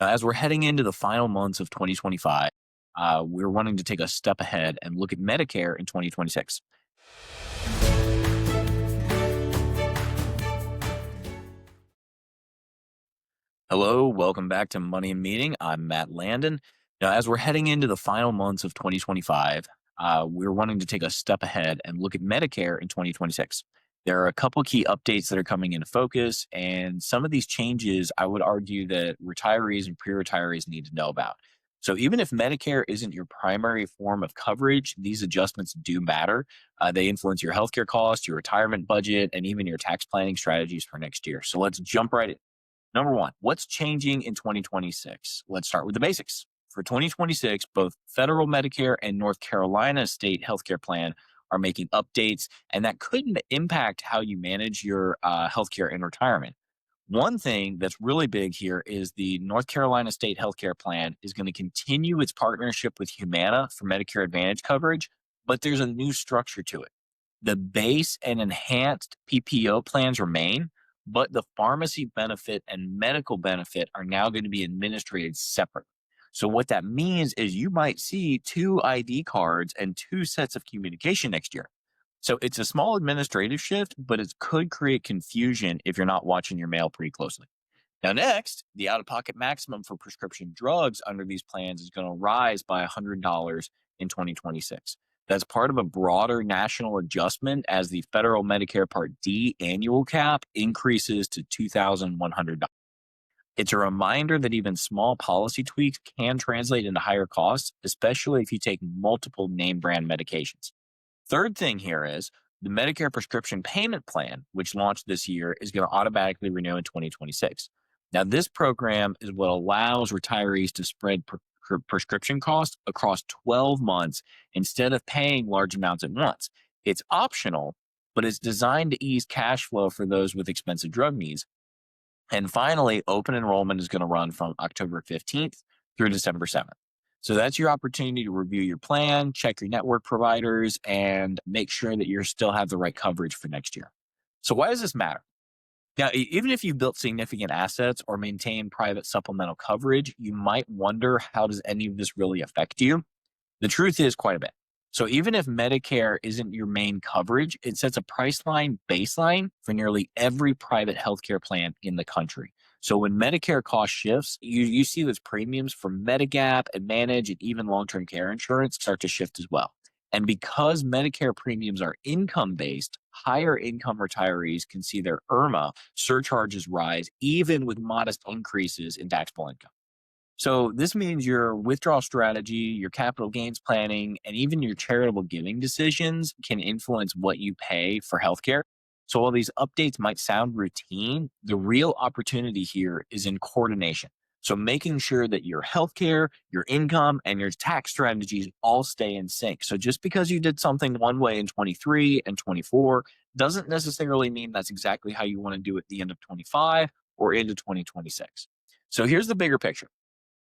As we're heading into the final months of 2025, we're wanting to take a step ahead and look at Medicare in 2026. Hello, welcome back to Money and Meeting. I'm Matt Landon. Now, as we're heading into the final months of 2025, we're wanting to take a step ahead and look at Medicare in 2026. There are a couple key updates that are coming into focus, and some of these changes I would argue that retirees and pre retirees need to know about. So, even if Medicare isn't your primary form of coverage, these adjustments do matter. They influence your healthcare costs, your retirement budget, and even your tax planning strategies for next year. So, let's jump right in. Number one, what's changing in 2026? Let's start with the basics. For 2026, both federal Medicare and North Carolina state healthcare plan are making updates, and that could impact how you manage your healthcare in retirement. One thing that's really big here is the North Carolina state healthcare plan is going to continue its partnership with Humana for Medicare Advantage coverage, but there's a new structure to it. The base and enhanced PPO plans remain, but the pharmacy benefit and medical benefit are now going to be administered separately. So, what that means is you might see two ID cards and two sets of communication next year. So, it's a small administrative shift, but it could create confusion if you're not watching your mail pretty closely. Now, next, the out of pocket maximum for prescription drugs under these plans is going to rise by $100 in 2026. That's part of a broader national adjustment as the federal Medicare Part D annual cap increases to $2,100. It's a reminder that even small policy tweaks can translate into higher costs, especially if you take multiple name brand medications. Third thing here is the Medicare prescription payment plan, which launched this year, is going to automatically renew in 2026. Now, this program is what allows retirees to spread prescription costs across 12 months instead of paying large amounts at once. It's optional, but it's designed to ease cash flow for those with expensive drug needs. And finally, open enrollment is going to run from October 15th through December 7th. So that's your opportunity to review your plan, check your network providers, and make sure that you still have the right coverage for next year. So why does this matter? Now, even if you've built significant assets or maintain private supplemental coverage, you might wonder, how does any of this really affect you? The truth is quite a bit. So even if Medicare isn't your main coverage, it sets a priceline baseline for nearly every private healthcare plan in the country. So when Medicare cost shifts, you see those premiums for Medigap, Advantage, and even long-term care insurance start to shift as well. And because Medicare premiums are income-based, higher income retirees can see their IRMA surcharges rise even with modest increases in taxable income. So this means your withdrawal strategy, your capital gains planning, and even your charitable giving decisions can influence what you pay for healthcare. So while these updates might sound routine, the real opportunity here is in coordination. So making sure that your healthcare, your income, and your tax strategies all stay in sync. So just because you did something one way in 23 and 24 doesn't necessarily mean that's exactly how you want to do it at the end of 25 or into 2026. So here's the bigger picture.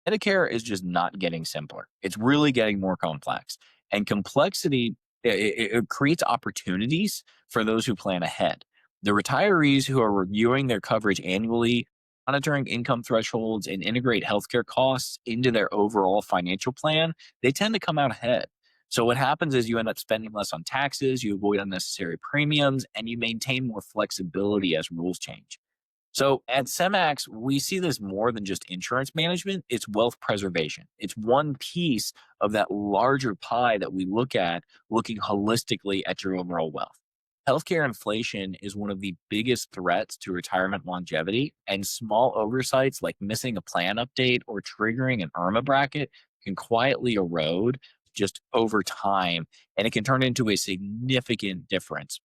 Medicare is just not getting simpler. It's really getting more complex. And complexity, it creates opportunities for those who plan ahead. The retirees who are reviewing their coverage annually, monitoring income thresholds, and integrate healthcare costs into their overall financial plan, they tend to come out ahead. So what happens is you end up spending less on taxes, you avoid unnecessary premiums, and you maintain more flexibility as rules change. So at Semmax, we see this more than just insurance management, it's wealth preservation. It's one piece of that larger pie that we look at, looking holistically at your overall wealth. Healthcare inflation is one of the biggest threats to retirement longevity, and small oversights like missing a plan update or triggering an IRMA bracket can quietly erode just over time, and it can turn into a significant difference.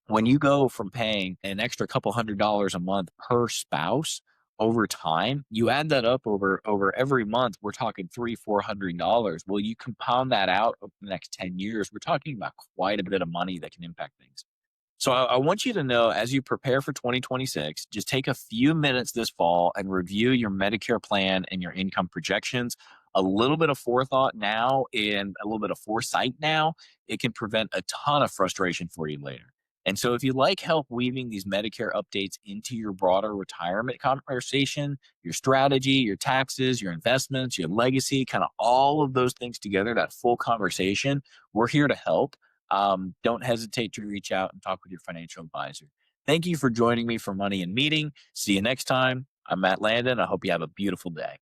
When you go from paying an extra couple $100s a month per spouse over time, you add that up over every month, we're talking $300-400. Well, you compound that out over the next 10 years, we're talking about quite a bit of money that can impact things. So I want you to know, as you prepare for 2026, just take a few minutes this fall and review your Medicare plan and your income projections. A little bit of forethought now and a little bit of foresight now, it can prevent a ton of frustration for you later. And so, if you like help weaving these Medicare updates into your broader retirement conversation, your strategy, your taxes, your investments, your legacy, kind of all of those things together, that full conversation, we're here to help. Don't hesitate to reach out and talk with your financial advisor. Thank you for joining me for Money and Meeting. See you next time. I'm Matt Landon. I hope you have a beautiful day.